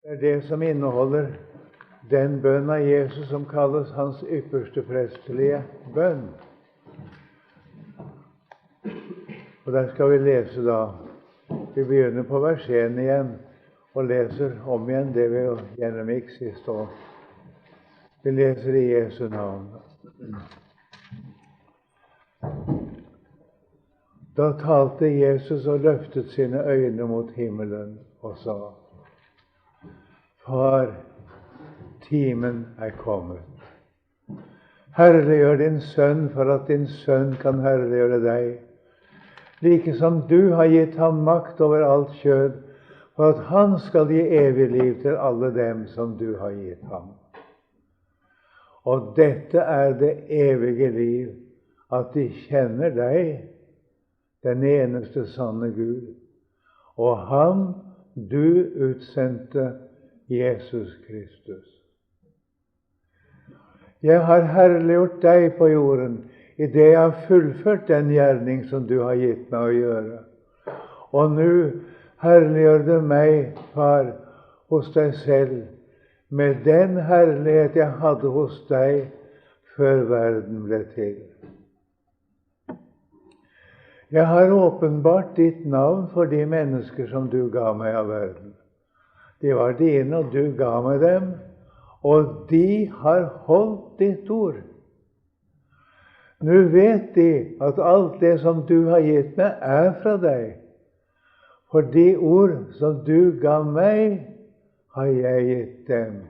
Det er det som inneholder den bønn av Jesus som kalles hans ypperste prestelige bønn. Og der skal vi lese da. Vi begynner på vers 1 igjen og leser om igjen det vi gjennomgikk sist år. Vi leser i Jesu navn. Da talte Jesus og løftet sine øyne mot himmelen og sa: Far, timen er kommet. Herliggjør din sønn, for at din sønn kan herliggjøre deg, like som du har gitt ham makt over alt kjød, for at han skal gi evig liv til alle dem som du har gitt ham. Og dette er det evige liv, at de kjenner deg, den eneste sanne Gud, og ham du utsendte, Jesus Kristus. Jeg har herliggjort deg på jorden i det jeg har fullført den gjerning som du har gitt meg å gjøre. Og nå herliggjør du meg, Far, hos deg selv, med den herlighet jeg hadde hos deg før verden ble til. Jeg har åpenbart ditt navn for de mennesker som du ga meg av verden. De var dine, og du ga meg dem, og de har holdt ditt ord. Nå vet de at alt det som du har gitt meg, er fra deg. For de ord som du ga meg, har jeg gitt dem.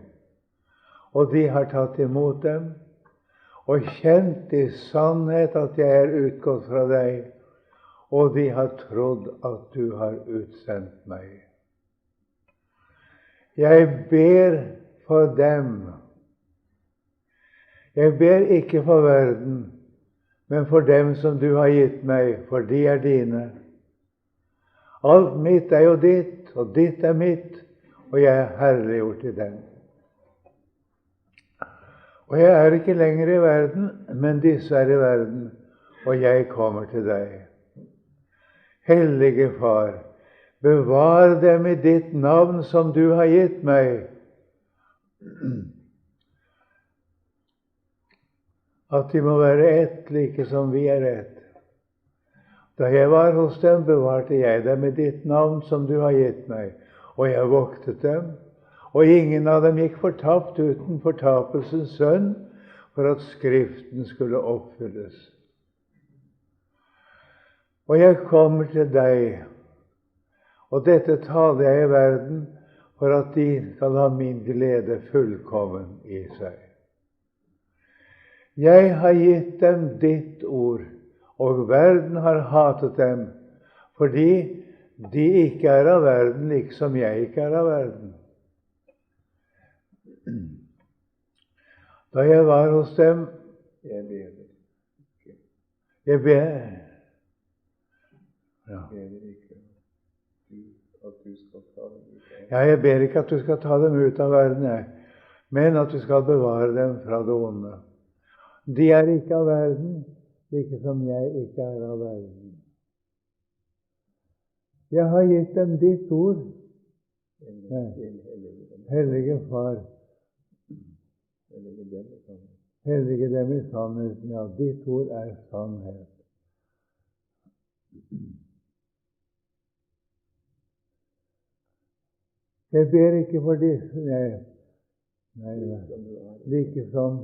Og de har tatt imot dem, og kjent i sannhet at jeg er utgått fra deg, og de har trodd at du har utsendt meg. Jeg ber for dem. Jeg ber ikke for verden, men for dem som du har gitt meg, for de er dine. Alt mitt er jo ditt, og ditt er mitt, og jeg er herliggjort i dem. Og jeg er ikke lenger i verden, men disse er i verden, og jeg kommer til deg. Hellige Far, bevar dem i ditt navn som du har gitt meg, at de må være ett, like som vi er ett. Da jeg var hos dem, bevarte jeg dem i ditt navn som du har gitt meg, og jeg voktet dem, og ingen av dem gikk fortapt uten fortapelsens sønn, for at Skriften skulle oppfylles. Og jeg kommer til deg, og dette taler jeg i verden, for at de skal ha min glede fullkommen i seg. Jeg har gitt dem ditt ord, og verden har hatet dem, fordi de ikke er av verden, liksom jeg ikke er av verden. Da jeg var hos dem, jeg ber jeg ber ikke at du skal ta dem ut av verden, men at du skal bevare dem fra det onde. De er ikke av verden, like som jeg ikke er av verden. Jeg har gitt dem ditt ord, Hellige Far. Hellige dem i sannheten, ja, ditt ord er sannhet. Jeg ber ikke for disse, like som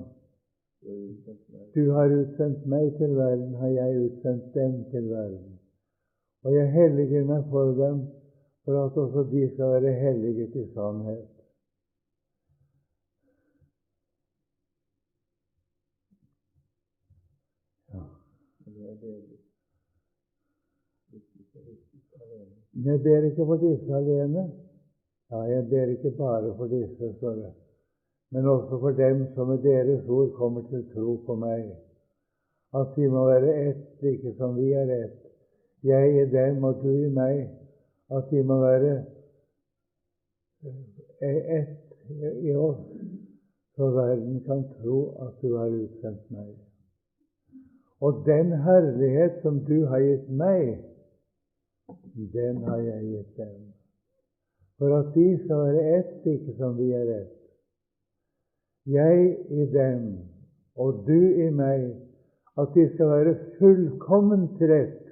du har utsendt meg til verden, har jeg utsendt dem til verden. Og jeg helliger meg for dem, for at også de skal være helliget i sannhet. Jeg ber ikke for disse alene. Ja, jeg ber ikke bare for disse, men også for dem som med deres ord kommer til tro på meg. At de må være ett, like som vi er ett. Jeg i dem og du i meg. At de må være ett i oss, så verden kan tro at du har utsendt meg. Og den herlighet som du har gitt meg, den har jeg gitt dem, for at de skal være ett, like som vi er ett. Jeg i dem, og du i meg, at de skal være fullkomment rett,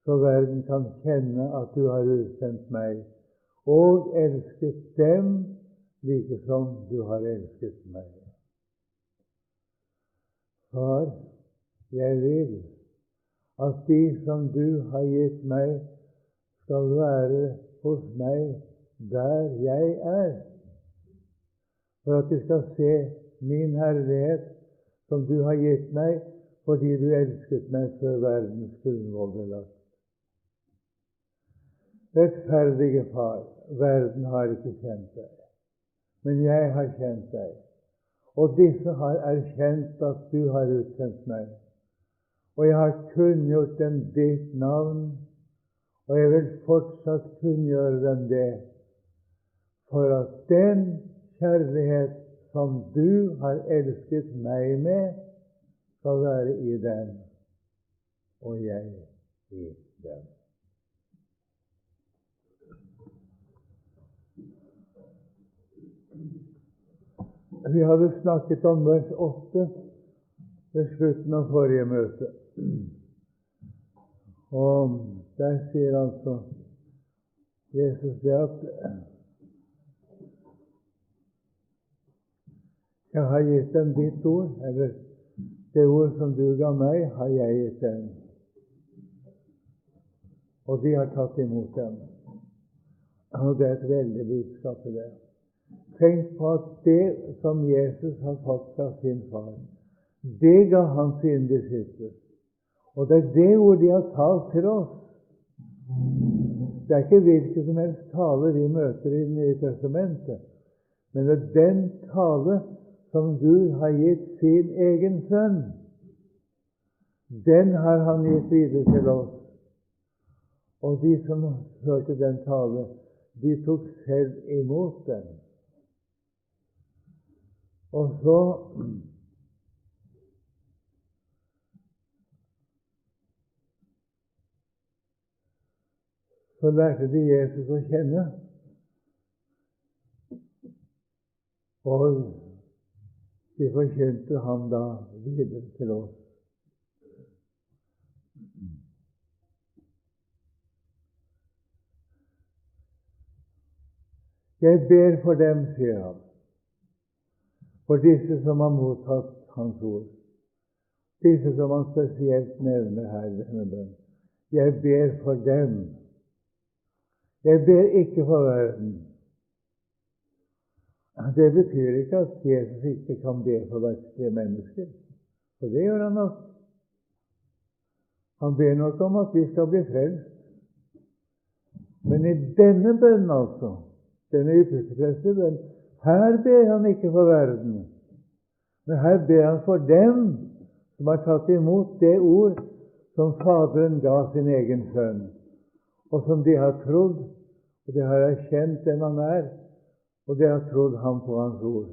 så verden kan kjenne at du har utsendt meg, og elsket dem, like som du har elsket meg. Far, jeg vil at de som du har gitt meg, skal være hos meg der jeg er, for at de skal se min herlighet som du har gitt meg, fordi du elsket meg før verdens grunnvoll ble lagt. Rettferdige Far, verden har ikke kjent deg, men jeg har kjent deg, og disse har erkjent at du har utsendt meg. Og jeg har kunngjort dem ditt navn, og jeg vil fortsatt kunngjøre dem det, for at den kjærlighet som du har elsket meg med, skal være i dem, og jeg i dem. Vi hadde snakket om vers 8 ved slutten av forrige møte. Og der sier altså Jesus det at jeg har gitt dem ditt ord, eller det ord som du ga meg, har jeg gitt dem. Og de har tatt imot dem. Og det er et veldig budskap i det. Tenk på at det som Jesus har fått fra sin far, det ga han sine disipler. Og det er det ord de har talt til oss. Det er ikke hvilken som helst tale vi møter i Det nye testamentet, men det er den tale som Gud har gitt sin egen sønn. Den har han gitt videre til oss. Og de som hørte den tale, de tok selv imot den. Og så lærte de Jesus å kjenne, og de forkynte ham da videre til oss. Jeg ber for dem, sier han, for disse som har mottatt hans ord, disse som han spesielt nevner her i denne bønn. Jeg ber for dem. Jeg ber ikke for verden. Det betyr ikke at Jesus ikke kan be for verdslige mennesker, for det gjør han nok. Han ber nok om at vi skal bli frelst. Men i denne bønnen altså, denne yppersteprestlige bønnen, her ber han ikke for verden, men her ber han for dem som har tatt imot det ord som Faderen ga sin egen sønn, og som de har trodd, og de har erkjent hvem han er, og de har trodd ham på hans ord.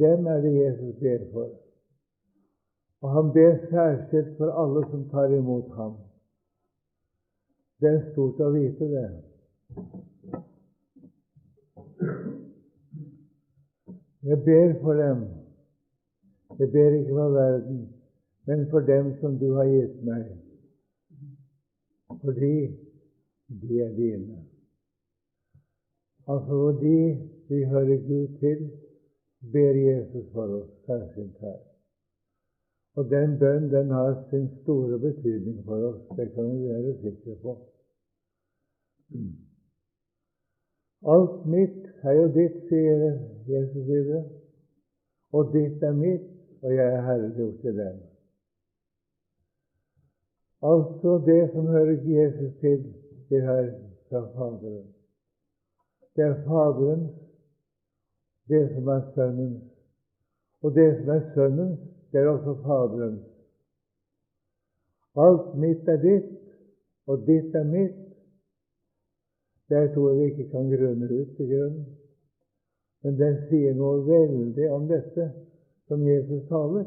Dem er det Jesus ber for. Og han ber særskilt for alle som tar imot ham. Det er stort å vite det. Jeg ber for dem. Jeg ber ikke for verden, men for dem som du har gitt meg. Fordi de er dine. Altså fordi vi hører Gud til, ber Jesus for oss særskilt her. Og den bønn, den har sin store betydning for oss. Det kan vi være sikre på. Alt mitt er jo ditt, sier Jesus videre, og ditt er mitt, og jeg er herliggjort til dem. Altså det som hører Jesus til, det er fra Faderen. Det er Faderens, det som er Sønnens, og det som er Sønnens, det er også Faderens. Alt mitt er ditt, og ditt er mitt. Det er et ord vi ikke kan grunne ut i grunnen, men den sier noe veldig om dette som Jesus taler,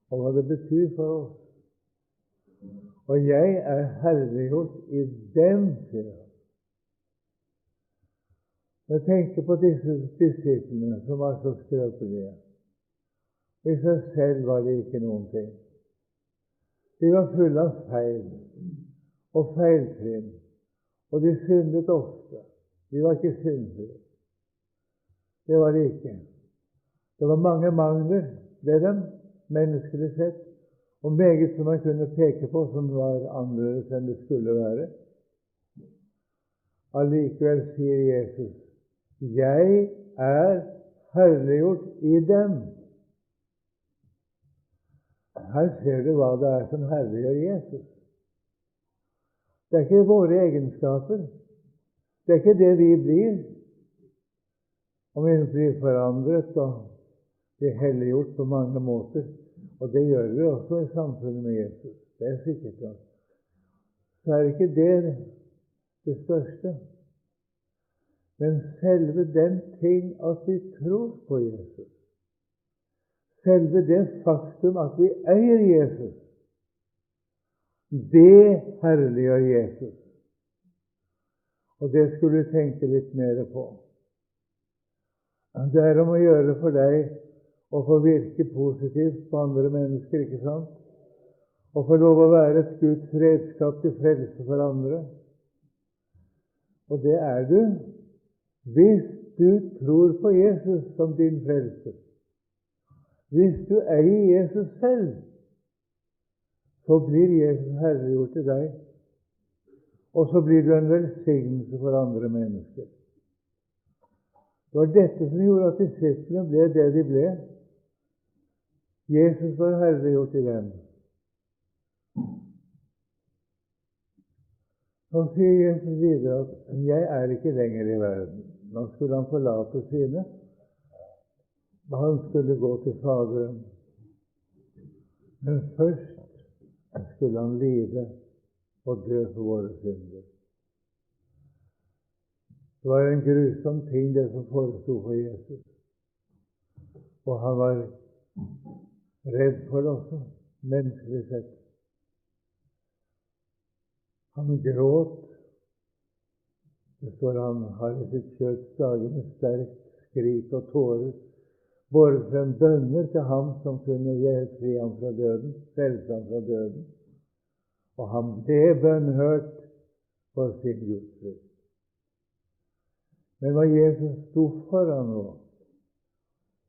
og hva det betyr for oss. og jeg er herliggjort i dem, sier han. Jeg tenker på disse disiplene som var så skrøpelige. I seg selv var de ikke noen ting. De var fulle av feil og feiltrinn, og de syndet ofte. De var ikke syndfrie. Det var de ikke. Det var mange mangler ved dem, menneskelig sett, og meget som man kunne peke på som var annerledes enn det skulle være. Allikevel sier Jesus, jeg er herliggjort i dem. Her ser du hva det er som herliggjør Jesus. Det er ikke våre egenskaper. Det er ikke det vi blir. Om vi blir forandret og blir helliggjort på mange måter, og det gjør vi også i samfunnet med Jesus, det er sikkert nok, så er ikke det største. Men selve den ting at vi tror på Jesus, selve det faktum at vi eier Jesus, det herliggjør Jesus. Og det skulle du tenke litt mer på. Det er om å gjøre for deg å få virke positivt på andre mennesker, ikke sant? Og få lov å være et Guds redskap til frelse for andre. Og det er du hvis du tror på Jesus som din frelser. Hvis du eier Jesus selv, så blir Jesus herliggjort til deg. Og så blir du en velsignelse for andre mennesker. Det var dette som gjorde at disiplene ble det de ble. Jesus var herliggjort i dem. Så sier Jesus videre at jeg er ikke lenger i verden. Nå skulle han forlate sine. Han skulle gå til Faderen. Men først skulle han lide og dø for våre synder. Det var en grusom ting det som forestod for Jesus. Og han var redd for det også, menneskelig sett. Han gråt. Det står han har i sitt kjøtts dager med sterkt skrik og tårer båret frem bønner til ham som kunne fri ham fra døden, frelse ham fra døden. Og han ble bønnhørt for sin gudsfrykt. Men hva Jesus sto foran nå,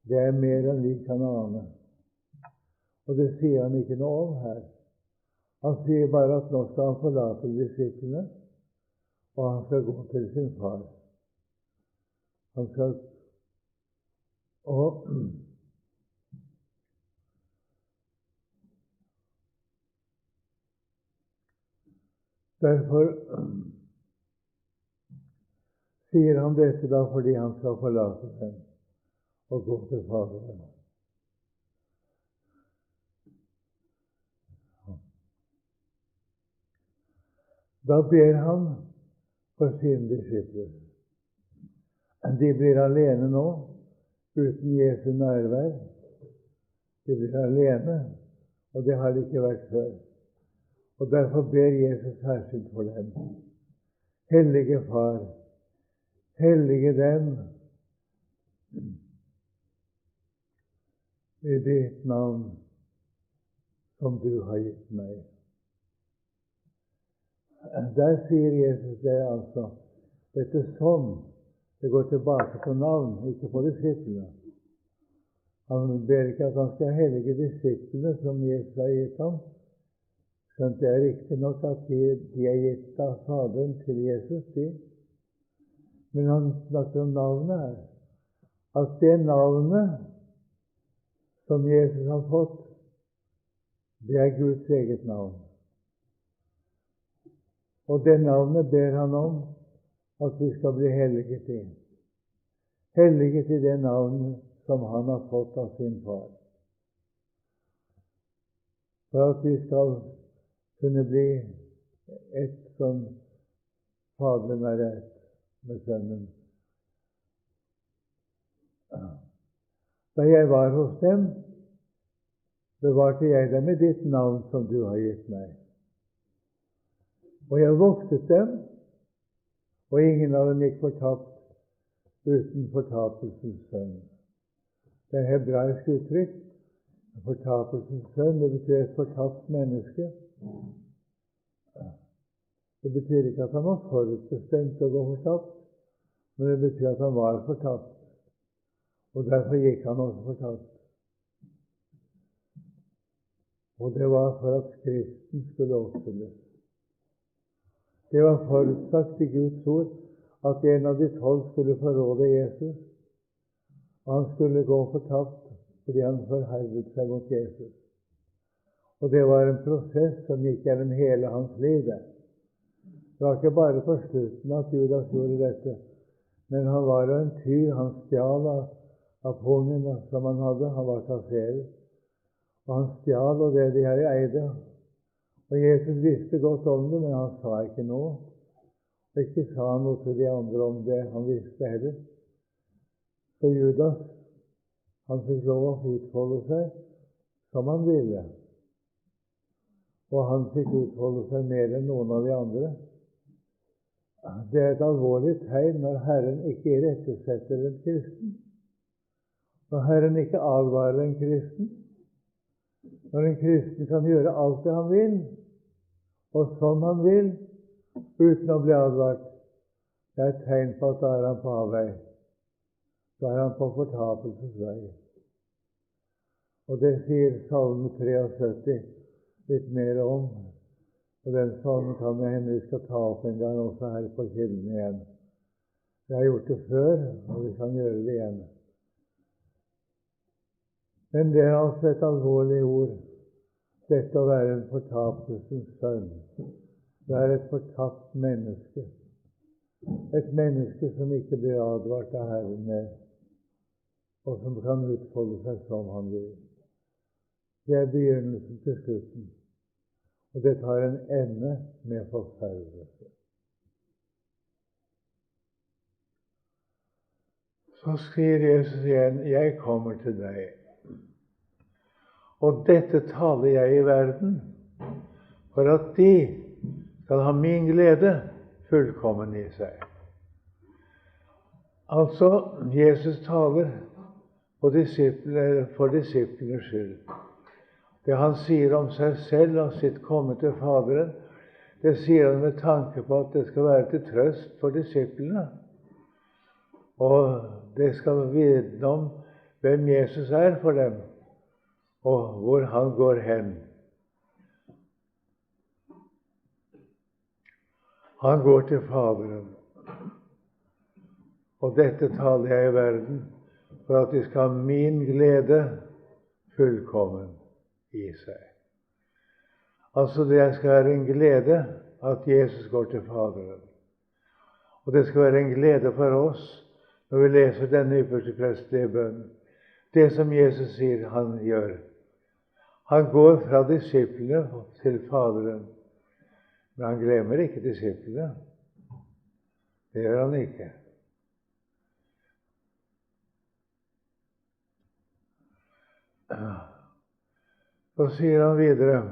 det er mer enn vi kan ane. Og det sier han ikke noe om her. Han sier bare at nå skal han forlate disiplene, og han skal gå til sin far. Han skal og derfor sier han dette da fordi han skal forlate dem og gå til Faderen. Da ber han for sine disipler. De blir alene nå, uten Jesu nærvær. De blir alene, og det har de ikke vært før. Og derfor ber Jesus særskilt for dem. Hellige Far, hellige dem i ditt navn som du har gitt meg. Der sier Jesus det altså. Dette som det går tilbake på navn, ikke på disiplene. Han ber ikke at han skal hellige disiplene som Jesus har gitt ham. Skjønt det er riktig nok at de er gitt av Faderen til Jesus, de. Men han snakker om navnet her. At det navnet som Jesus har fått, det er Guds eget navn. Og det navnet ber han om at vi skal bli helliget i. Helliget i det navnet som han har fått av sin far. For at vi skal kunne bli ett som Faderen er ett med Sønnen. Da jeg var hos dem, bevarte jeg dem i ditt navn som du har gitt meg. Og jeg voktet dem, og ingen av dem gikk fortapt uten fortapelsens sønn. Det er hebraisk uttrykk. Fortapelsens sønn, det betyr et fortapt menneske. Det betyr ikke at han var forutbestemt å gå fortapt, men det betyr at han var fortapt. Og derfor gikk han også fortapt. Og det var for at Skriften skulle oppfylles. Det var forutsagt i Guds ord at en av de 12 skulle forråde Jesus, og han skulle gå fortapt fordi han forherdet seg mot Jesus. Og det var en prosess som gikk gjennom hele hans liv. Det var ikke bare på slutten at Judas gjorde dette, men han var jo en tyv. Han stjal av pungen som han hadde. Han var kasserer. Og han stjal av det de her eide. Og Jesus visste godt om det, men han sa ikke noe. Og ikke sa han noe til de andre om det han visste heller. Så Judas, han fikk lov å utfolde seg som han ville. Og han fikk utfolde seg mer enn noen av de andre. Det er et alvorlig tegn når Herren ikke irettesetter en kristen. Når Herren ikke advarer en kristen. Når en kristen kan gjøre alt det han vil, og som han vil, uten å bli advart. Det er et tegn på at da er han på avvei. Da er han på fortapelsens vei. Og det sier Salme 73 litt mer om. Og den salmen kan jeg hende vi skal ta opp en gang også her på Kilden igjen. Jeg har gjort det før, og vi kan gjøre det igjen. Men det er altså et alvorlig ord, dette å være en fortapelsens sønn. Det er et fortapt menneske. Et menneske som ikke blir advart av Herren med, og som kan utfolde seg som han vil. Det er begynnelsen til slutten, og det tar en ende med forferdelse. Så sier Jesus igjen, jeg kommer til deg, og dette taler jeg i verden, for at de skal ha min glede fullkommen i seg. Altså, Jesus taler for disiplenes skyld. Det han sier om seg selv og sitt komme til Faderen, det sier han med tanke på at det skal være til trøst for disiplene. Og det skal vitne om hvem Jesus er for dem, og hvor han går hen. Han går til Faderen. Og dette taler jeg i verden, for at de skal ha min glede fullkommen i seg. Altså det skal være en glede at Jesus går til Faderen. Og det skal være en glede for oss når vi leser denne ypperste prestelige bønnen. Det som Jesus sier han gjør. Han går fra disiplene til Faderen. Men han glemmer ikke disiplene. Det gjør han ikke. Så sier han videre,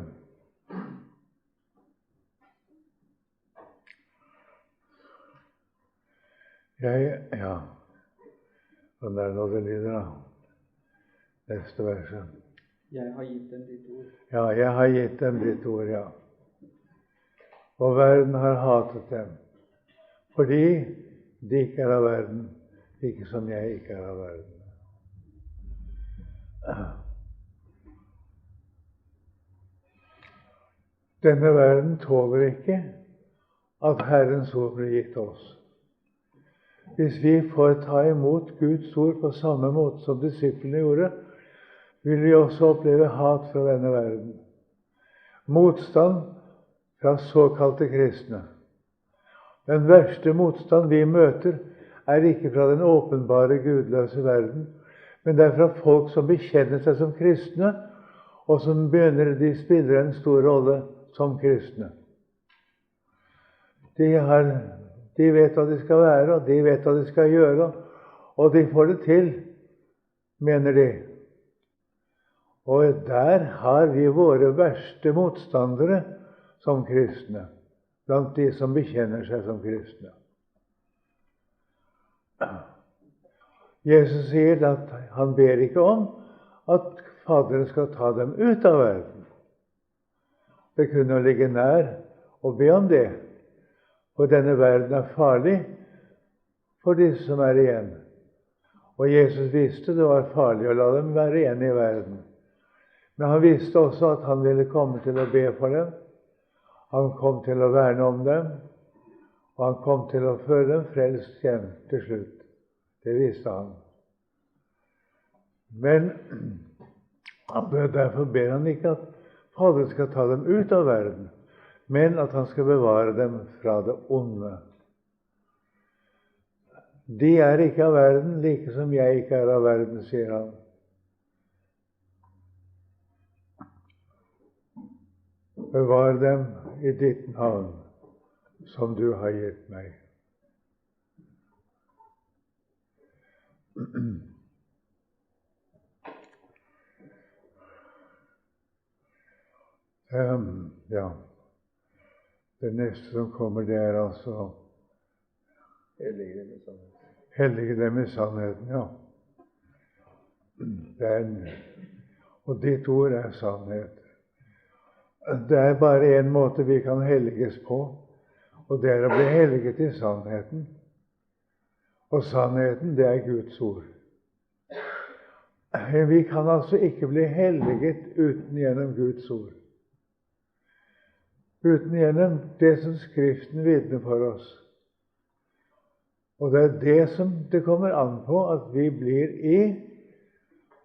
og det er nå det lyder da. Neste verset. Jeg har gitt dem ditt ord. Ja, jeg har gitt dem ditt ord, ja. Og verden har hatet dem, fordi de ikke er av verden, ikke som jeg ikke er av verden. Denne verden tåler ikke at Herrens ord blir gitt oss. Hvis vi får ta imot Guds ord på samme måte som disiplene gjorde, vil vi også oppleve hat fra denne verden. Motstand fra såkalte kristne. Den verste motstand vi møter, er ikke fra den åpenbare gudløse verden, men det er fra folk som bekjenner seg som kristne, og som begynner de spiller en stor rolle som kristne. De vet hva de skal være, og de vet hva de skal gjøre, og de får det til, mener de. Og der har vi våre verste motstandere som kristne. blant de som bekjenner seg som kristne. Jesus sier at han ber ikke om at Faderen skal ta dem ut av verden. Det kunne jo ligge nær å be om det, for denne verden er farlig for disse som er igjen. Og Jesus visste det var farlig å la dem være igjen i verden. Men han visste også at han ville komme til å be for dem. Han kom til å verne om dem, og han kom til å føre dem frelst hjem til slutt. Det visste han. Men derfor ber han ikke at Faderen skal ta dem ut av verden, men at han skal bevare dem fra det onde. De er ikke av verden, like som jeg ikke er av verden, sier han. Bevar dem i ditt navn, som du har gitt meg. Ja, det neste som kommer, det er altså hellige dem i sannheten, ja. Og ditt ord er sannhet. Det er bare en måte vi kan helliges på, og det er å bli helliget i sannheten. Og sannheten, det er Guds ord. Vi kan altså ikke bli helliget uten gjennom Guds ord. Uten gjennom det som Skriften vitner for oss. Og det er det som det kommer an på at vi blir i,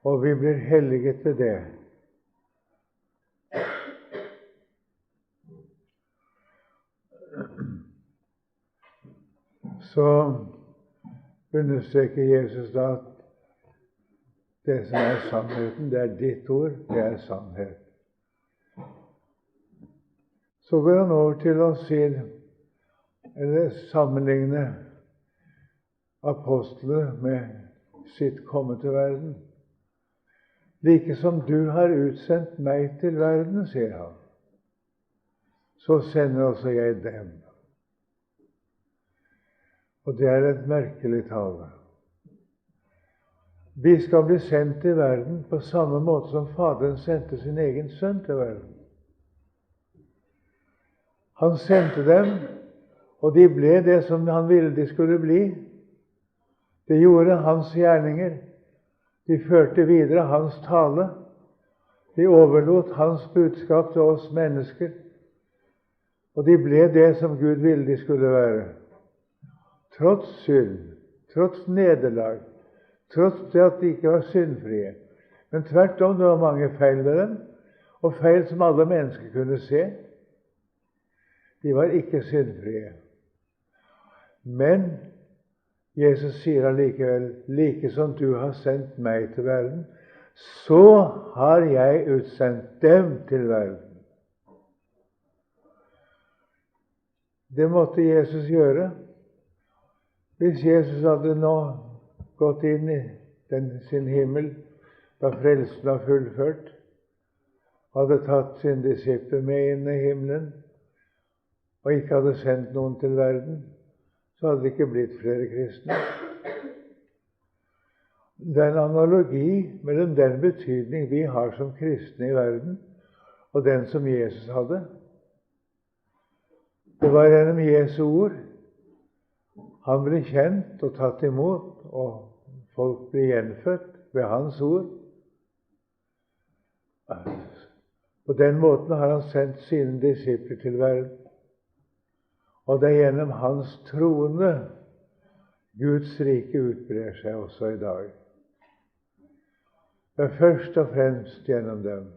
og vi blir helliget ved det. Så understreker Jesus da at det som er sannheten, det er ditt ord, det er sannhet. Så går han over til å si, eller sammenligne apostlene med sitt komme til verden. Like som du har utsendt meg til verden, sier han, så sender også jeg dem. Og det er et merkelig tale. Vi skal bli sendt til verden på samme måte som Faderen sendte sin egen sønn til verden. Han sendte dem, og de ble det som han ville de skulle bli. De gjorde hans gjerninger. De førte videre hans tale. De overlot hans budskap til oss mennesker. Og de ble det som Gud ville de skulle være. Tross synd, tross nederlag, tross det at de ikke var syndfrie. Men tvert om, det var mange feil ved dem, og feil som alle mennesker kunne se. De var ikke syndfrie. Men Jesus sier allikevel, like som du har sendt meg til verden, så har jeg utsendt dem til verden. Det måtte Jesus gjøre. Hvis Jesus hadde nå gått inn i sin himmel da frelsen var fullført, hadde tatt sin disipler med inn i himmelen, og ikke hadde sendt noen til verden, så hadde det ikke blitt flere kristne. Det er en analogi mellom den betydning vi har som kristne i verden, og den som Jesus hadde. Det var gjennom Jesu ord han ble kjent og tatt imot, og folk ble gjenfødt ved hans ord. På den måten har han sendt sine disipler til verden. Og det er gjennom hans troende Guds rike utbrer seg også i dag. Det er først og fremst gjennom dem.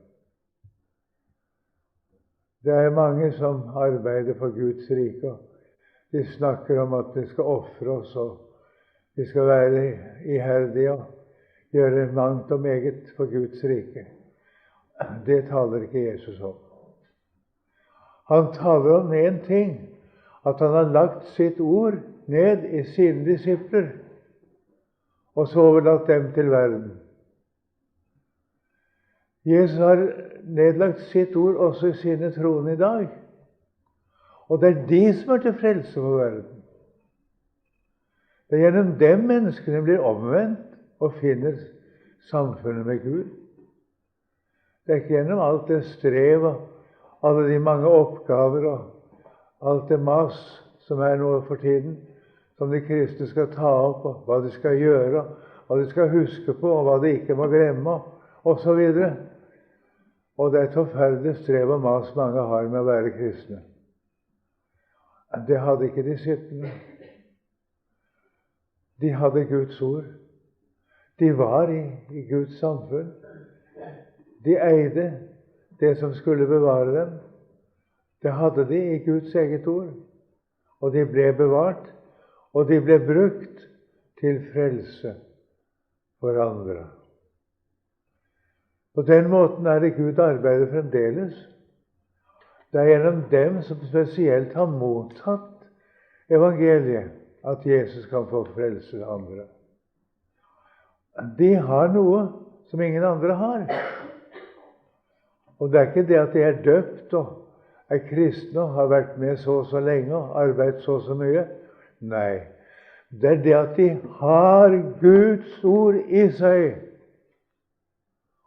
Det er mange som arbeider for Guds rike, og de snakker om at de skal ofre oss, og de skal være iherdige og gjøre mangt og meget for Guds rike. Det taler ikke Jesus om. Han taler om én ting, at han har lagt sitt ord ned i sine disipler, og så overlatt dem til verden. Jesus har nedlagt sitt ord også i sine troende i dag. Og det er de som er til frelse for verden. Det er gjennom dem menneskene blir omvendt og finner samfunnet med Gud. Det er ikke gjennom alt det strev og alle de mange oppgaver og alt det mas som er nå for tiden, som de kristne skal ta opp, og hva de skal gjøre, hva de skal huske på, og hva de ikke må glemme, osv. Og det er et forferdelig strev og mas mange har med å være kristne. Det hadde ikke disiplene. De hadde Guds ord. De var i Guds samfunn. De eide det som skulle bevare dem. Det hadde de i Guds eget ord. Og de ble bevart, og de ble brukt til frelse for andre. På den måten er det Gud arbeider fremdeles. Det er gjennom dem som spesielt har mottatt evangeliet, at Jesus kan få frelse andre. De har noe som ingen andre har. Og det er ikke det at de er døpt og er kristne og har vært med så og så lenge og arbeidet så og så mye. Nei, det er det at de har Guds ord i seg,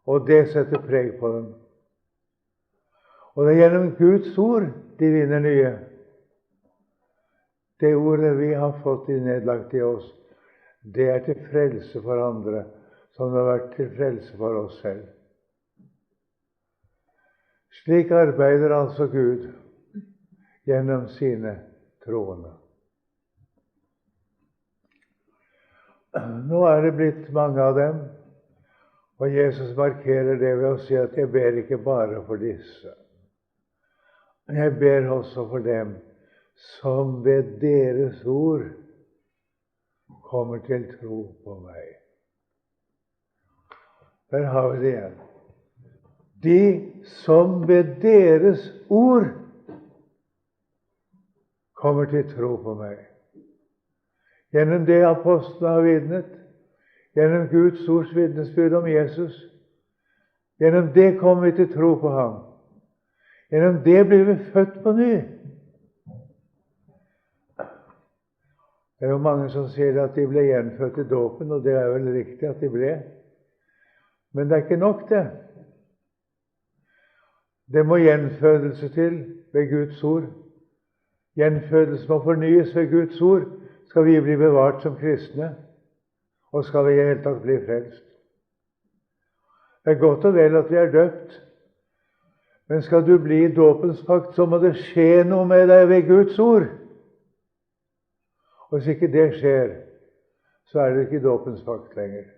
og det setter preg på dem. Og det er gjennom Guds ord de vinner nye. Det ordet vi har fått nedlagt i oss, det er til frelse for andre, som det har vært til frelse for oss selv. Slik arbeider altså Gud gjennom sine troende. Nå er det blitt mange av dem, og Jesus markerer det ved å si at jeg ber ikke bare for disse. Jeg ber også for dem som ved deres ord kommer til tro på meg. Der har vi det igjen. De som ved deres ord kommer til tro på meg. Gjennom det apostlene har vitnet, gjennom Guds ords vitnesbyrd om Jesus, gjennom det kommer vi til tro på ham. Gjennom det blir vi født på ny. Det er jo mange som sier at de ble gjenfødt i dåpen, og det er vel riktig at de ble. Men det er ikke nok, det. Det må gjenfødelse til ved Guds ord. Gjenfødelse må fornyes ved Guds ord. Skal vi bli bevart som kristne, og skal vi i hele tatt bli frelst. Det er godt og vel at vi er døpt, men skal du bli i dåpens pakt, så må det skje noe med deg ved Guds ord. Og hvis ikke det skjer, så er det ikke i dåpens pakt lenger.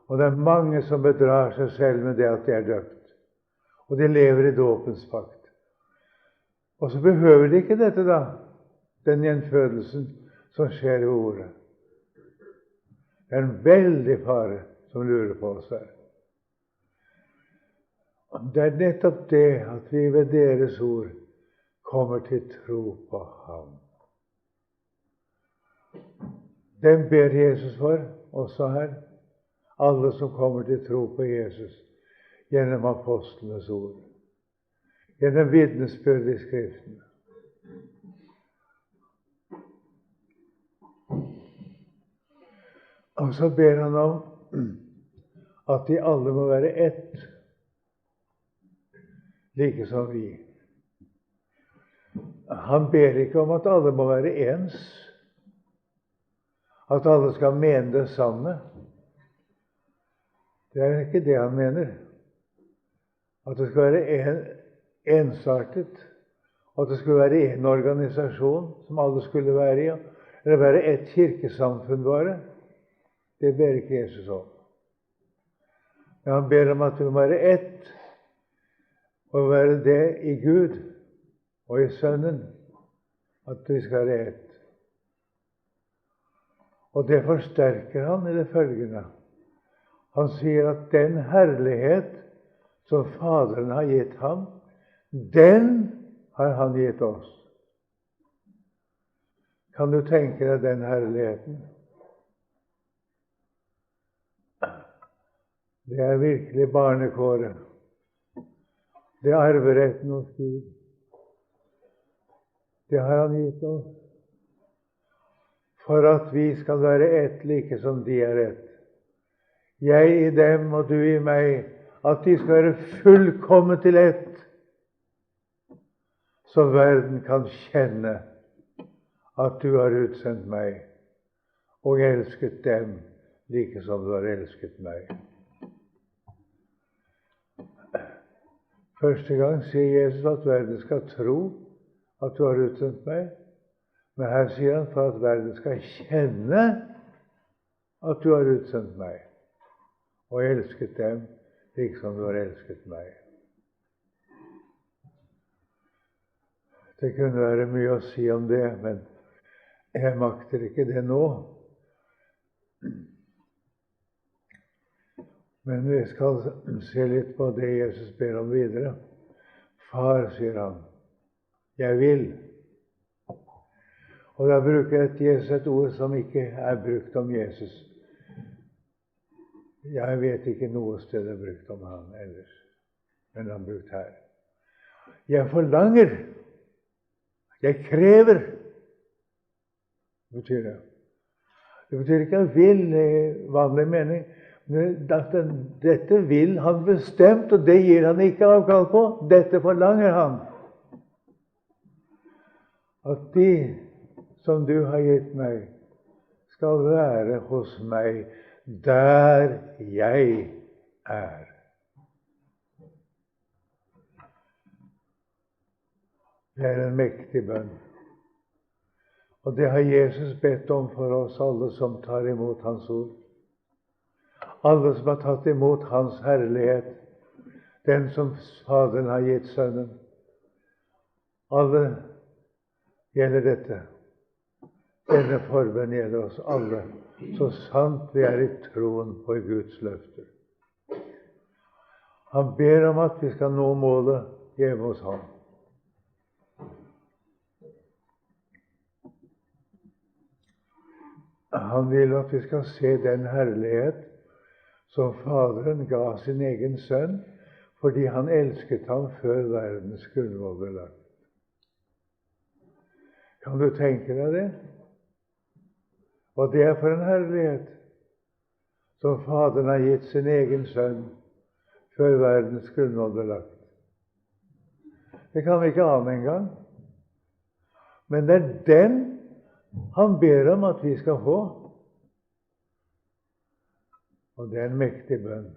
Og det er mange som bedrar seg selv med det at de er døpt, og de lever i dåpens pakt. Og så behøver de ikke dette da, den gjenfødelsen som skjer i ordet. Det er en veldig fare som lurer på oss her. Det er nettopp det at vi ved deres ord kommer til tro på ham. Dem ber Jesus for, også her. Alle som kommer til tro på Jesus gjennom apostlenes ord. Gjennom vitnesbyrd i Skriften. Og så ber han om at de alle må være ett, like som vi. Han ber ikke om at alle må være ens, at alle skal mene det samme. Det er ikke det han mener. At det skal være ensartet, at det skulle være en organisasjon som alle skulle være i, eller være et kirkesamfunn bare. Det ber ikke Jesus om. Men han ber om at vi må være ett, og være det i Gud og i Sønnen, at vi skal være ett. Og det forsterker han i det følgende. Han sier at den herlighet som Faderen har gitt ham, den har han gitt oss. Kan du tenke deg den herligheten? Det er virkelig barnekåret. Det er arveretten hos Gud. Det har han gitt oss for at vi skal være ett, like som de er ett. Jeg i dem og du i meg, at de skal være fullkomment til ett, så verden kan kjenne at du har utsendt meg og elsket dem like som du har elsket meg. Første gang sier Jesus at verden skal tro at du har utsendt meg, men her sier han for at verden skal kjenne at du har utsendt meg og elsket dem like som du har elsket meg. Det kunne være mye å si om det, men jeg makter ikke det nå. Men vi skal se litt på det Jesus ber om videre. Far, sier han, jeg vil. Og da bruker Jesus et ord som ikke er brukt om Jesus. Jeg vet ikke noe sted det er brukt om han ellers, men han er brukt her. Jeg forlanger. Jeg krever. Det betyr det. Det betyr ikke jeg vil i vanlig mening, men at dette vil han bestemt, og det gir han ikke avkall på. Dette forlanger han. At de som du har gitt meg, skal være hos meg der jeg er. Det er en mektig bønn. Og det har Jesus bedt om for oss alle som tar imot hans ord. Alle som har tatt imot hans herlighet, den som Faderen har gitt Sønnen. Alle gjelder dette. Denne forbønn gjelder oss alle, så sant vi er i troen på Guds løfter. Han ber om at vi skal nå målet hjemme hos ham. Han vil at vi skal se den herlighet som Faderen ga sin egen sønn, fordi han elsket ham før verdens grunnvoll ble lagt. Kan du tenke deg det? Og det er for en herlighet som Faderen har gitt sin egen sønn før verdens grunnvoll ble lagt. Det kan vi ikke ane engang. Men det er den han ber om at vi skal få. Og det er en mektig bønn.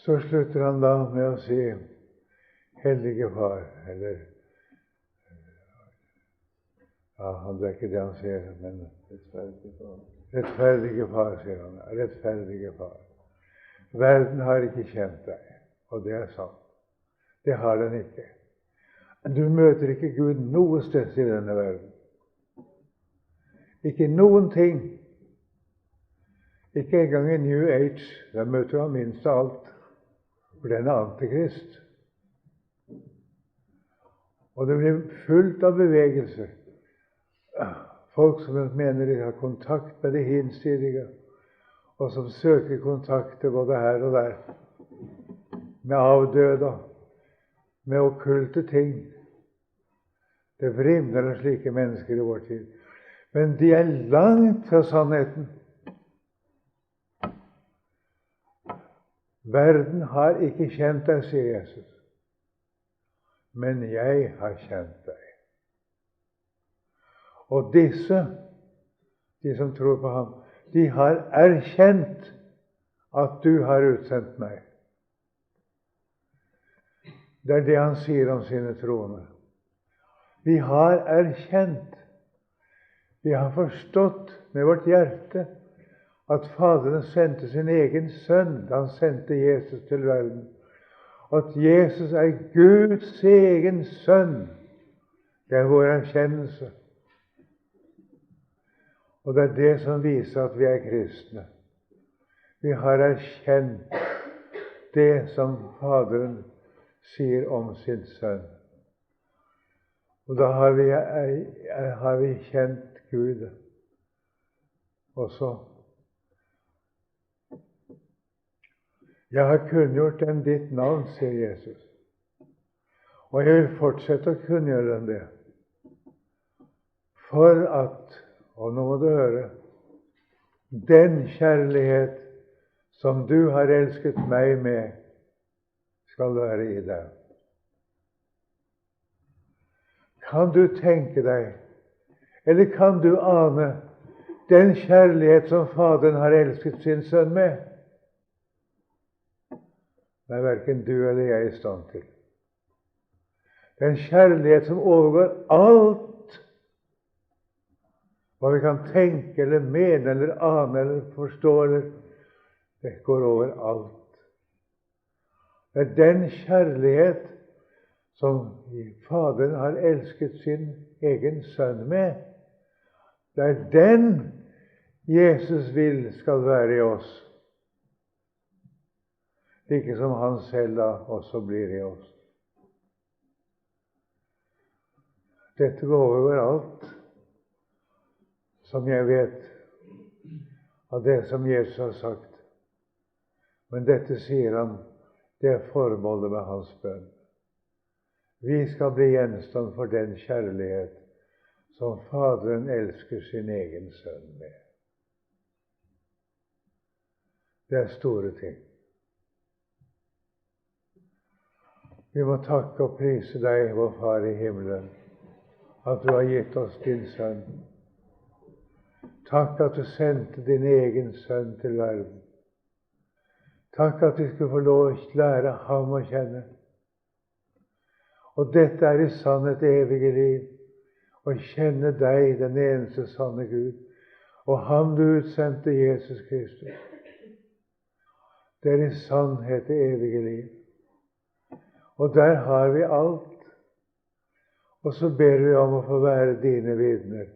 Så slutter han da med å si Hellige Far, eller ja, det er ikke det han sier, men rettferdige Far, sier han. Rettferdige Far. Verden har ikke kjent deg, og det er sant. Det har den ikke. Du møter ikke Gud noe sted i denne verden. Ikke noen ting. Ikke engang i New Age. Der møter han minst av alt, for den er antikrist. Og det blir fullt av bevegelser. Folk som mener de har kontakt med det hinsidige, og som søker kontakter både her og der, med avdøde, med okkulte ting. Det vrimler av slike mennesker i vår tid. Men de er langt fra sannheten. Verden har ikke kjent deg, sier Jesus. Men jeg har kjent deg. Og disse, de som tror på ham, de har erkjent at du har utsendt meg. Det er det han sier om sine troende. Vi har erkjent, vi har forstått med vårt hjerte at Faderen sendte sin egen sønn da han sendte Jesus til verden. At Jesus er Guds egen sønn. Det er vår erkjennelse. Og det er det som viser at vi er kristne. Vi har erkjent det som Faderen sier om sin sønn. Og da har vi kjent Gud også. Jeg har kunngjort dem ditt navn, sier Jesus. Og jeg vil fortsette å kunngjøre dem det. For at, og nå må du høre, den kjærlighet som du har elsket meg med, skal være i deg. Kan du tenke deg, eller kan du ane, den kjærlighet som Faderen har elsket sin sønn med? Det er verken du eller jeg i stand til. Den kjærlighet som overgår alt hva vi kan tenke eller mene eller ane eller forstå, det går over alt. Det er den kjærlighet som Faderen har elsket sin egen sønn med. Det er den Jesus vil skal være i oss, like som han selv da også blir i oss. Dette går over alt som jeg vet av det som Jesus har sagt. Men dette sier han, det er formålet med hans bønn. Vi skal bli gjenstand for den kjærlighet som Faderen elsker sin egen sønn med. Det er store ting. Vi må takke og prise deg, vår Far i himmelen, at du har gitt oss din sønn. Takk at du sendte din egen sønn til verden. Takk at vi skulle få lov å lære ham å kjenne. Og dette er i sannhet evige liv, å kjenne deg, den eneste sanne Gud, og ham du utsendte, Jesus Kristus. Det er i sannhet det evige liv. Og der har vi alt. Og så ber vi om å få være dine vitner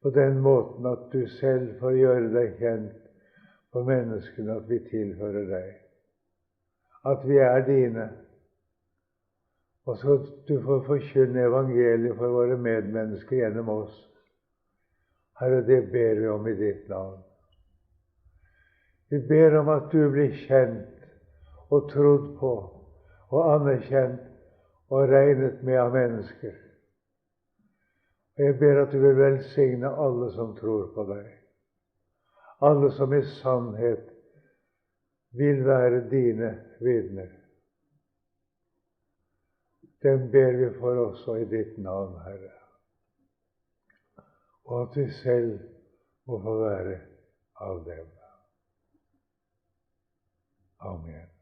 på den måten at du selv får gjøre deg kjent for menneskene, at vi tilhører deg. At vi er dine. Og så du får forkynne evangeliet for våre medmennesker gjennom oss. Herre, det ber vi om i ditt navn. Vi ber om at du blir kjent og trodd på og anerkjent og regnet med av mennesker. Og jeg ber at du vil velsigne alle som tror på deg. Alle som i sannhet vil være dine vitner. Dem ber vi for også i ditt navn, Herre. Og at vi selv må få være av dem. Amen.